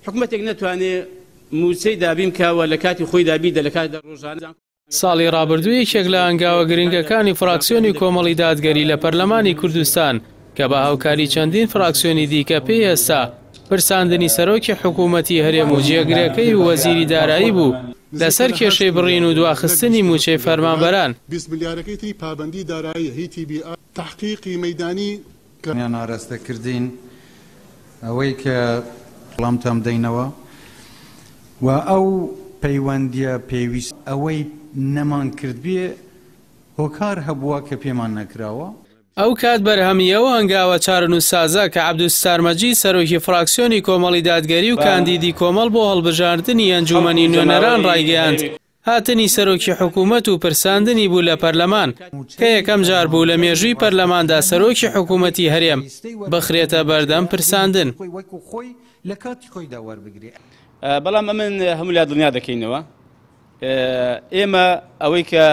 حکومەتێک نەتوانێت موچەی دابین کاوە لە کاتی خۆی دابیدە لە کاتدا ڕۆژانە. ساڵی ڕابردووی یەکێک لە ئەنگاوە گرنگەکانی فراکسیۆنی کۆمەڵی دادگەری لە پەرلەمانی کوردستان کە بە هاوکاری چەندین فراکسیۆنی دیکە پێی هێستا پرساندنی سەرۆکی حکوومەتی هەرێم و جێگرەکەی و وەزیری دارایی بوو لەسەر کێشەی بڕین و دواخستنی موچەی فەرمانبەران. 20 ملیارەکەی تری پابەندی دارایی هیتی بی تحقیقی مەیدانی کەمیان ئاراستەکردین ئەوەی کە وەڵامتان بدەینەوە و ئەو پەیوەندیە پێویست ئەوەی نەمان کردبێ هۆکار هەبووە کە پێمان نەکراوە. ئەو کات بەرهەمیەوە هەنگاوە چارەنووسسازە کە عەبدولستار مەجید سەرۆکی فراکسیۆنی کۆمەڵی دادگەری و کاندیدی کۆمەڵ بۆ هەڵبژاردننی ئەنجومەنی نوێنەران ڕایگەیاند هاتنی سەرۆکی حکوومەت و پرساندنی بوو لە پەرلەمان کە یەکەم جار بوو لە مێژووی پەرلەماندا سەرۆکی حکوومەتی هەرێم بخرێتە بەردەم پرساندن. بەڵام ئەمن هەموو لا دڵنیا دەکەینەوە ئێمە ئەوەی کە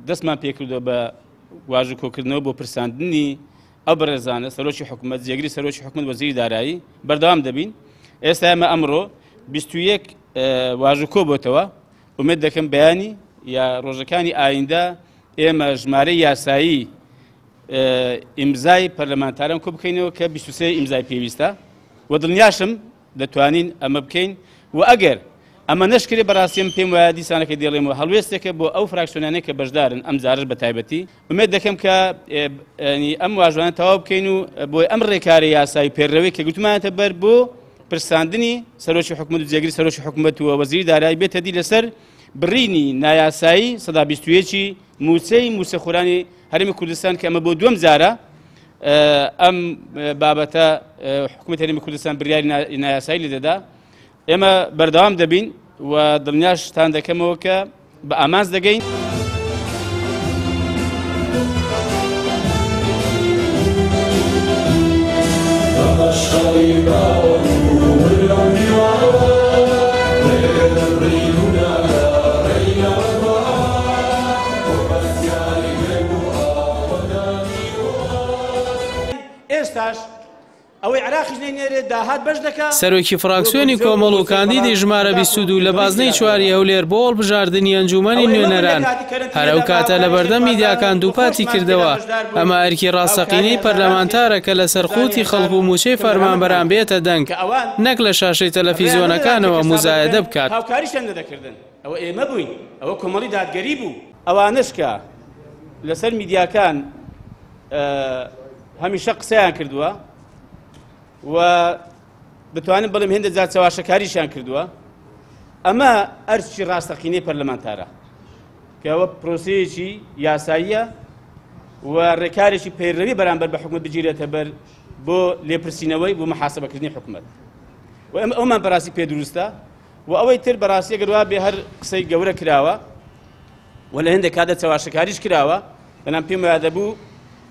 دەستمان پێکردو بە واژە کۆکردنەوە بۆ پرساندنی ئەو بەڕێزانە سەرۆکی حکوومەت جێگری سەرۆکی حکوومەت وەزیری دارایی بەردەوام دەبین. ئێستا ئێمە ئەمڕۆ 21 واژە کۆ بۆتەوە ئومێد دەکەم بەیانی یا ڕۆژەکانی ئایندە ئێمە ژمارەی یاسایی ئیمزای پەرلەمانتاران کۆ بکەینەوە کە 23 ئیمزای پێویستە و دڵنیاشم دەتوانین ئەمە بکەین و ئەگەر ئەمە نەشکرێ بەڕاستیم پێم وایە دیسانەکە دێڵێمەوە هەڵوێستێکە بۆ ئەو فراکسیۆنانەی کە بەشدارن ئەم جارش بە تایبەتی ئومێد دەکەم کە ئەم واژوانە تەواو بکەین و بۆی ئەم ڕێکاری یاسایی پێڕەوەی کە گوتمانێتە بەر بۆ پرساندنی سەرۆکی حکوومەت و جێگری سەرۆکی حکوومەت و وەزیری دارایی بێتە دی لەسەر بڕینی نایاسایی 121 موچەی موچەخۆرانی هەرێمی کوردستان کە ئەمە بۆ دووەم جارە ئەم بابەتە حکوومەت هەرێمی کوردستان بڕیاری نایاسایی لێ دەدا. ئێمە بەردەوام دەبین و دڵنیاشتان دەکەمەوە کە بە ئامانج دەگەین. ئێستاش ئەوەی عراقیش نێنێرێت داهات بەش دەکات. سەرۆکی فراکسیۆنی کۆمەڵ و کاندیدی ژمارە 22 لە بازنەی چواری هەولێر بۆ هەڵبژاردننی ئەنجومەنی نوێنەران هەر ئەو کاتە لە بەردەم میدیاکان دووپاتی کردەوە ئەمە ئەرکی ڕاستەقینەی پەرلەمانتارە کە لە سەرقوتی خەڵک و موچەی فەرمانبەران بێتە دەنگ نەک لە شاشەی تەلەڤیزیۆنەکانەوە مزایەدە بکات. هاوکاریشیان دەکردن ئەوە ئێمە بووین ئەوە کۆمەڵی دادگەری بوو ئەوانش کە لەسەر میدیاکان هەمیشە قسەیان کردووە و بتوانم بڵێم هێندە جار چاواشەکاریشیان کردووە ئەمە ئەرچی ڕاستەقینەی پەرلەمانتارە کە ئەوە پرۆسەیەکی یاساییە و ڕێکارێکی پەیڕەوی بەرامبەر بە حکوومەت بگیرێتە بەر بۆ لێپرسینەوەی بۆ محاسەبەکردنی حکوومەت و ئەومان بەڕاستی پێ دروستە و ئەوەی تر بەڕاستی ئەگەر وا بێ هەر قسەی گەورە کراوە و لە هێندێک کاتە چاواشەکاریش کراوە بەڵام پێم وایە دەبوو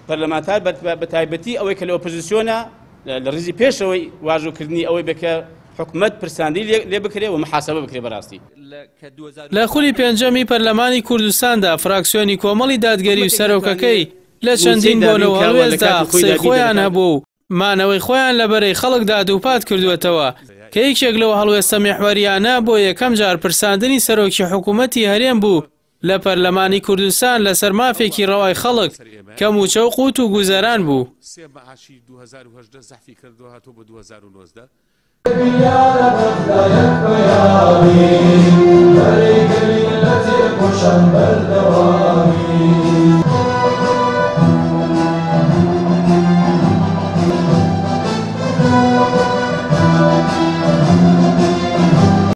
پەرلەمانتار بە تایبەتی ئەوەی کە لە ئۆپۆزیسیۆنە لە ڕیزی پێشەوەی واژۆکردنی ئەوەی بکە حکوومەت پرساندی لێ بکرێ و محاسبە بکرێ بەڕاستی. لە خولی پێنجەمی پەرلەمانی کوردستاندا فراکسیۆنی کۆمەڵی دادگەری و سەرۆکەکەی لە چەندین بۆنەوە هەڵوێستدا قسەی خۆیان هەبوو و مانەوەی خۆیان لەبەرەی خەڵکدا دووپات کردوێتەوە کە یەکێک لەوە هەڵوێستە میحوەریانە بۆ یەکەم جار پرساندنی سەرۆکی حکوومەتی هەرێم بوو لە پەرلەمانی کوردستان لەسەر مافێکی ڕەوای خەڵک کە موچە و قوت و گوزەران بوو.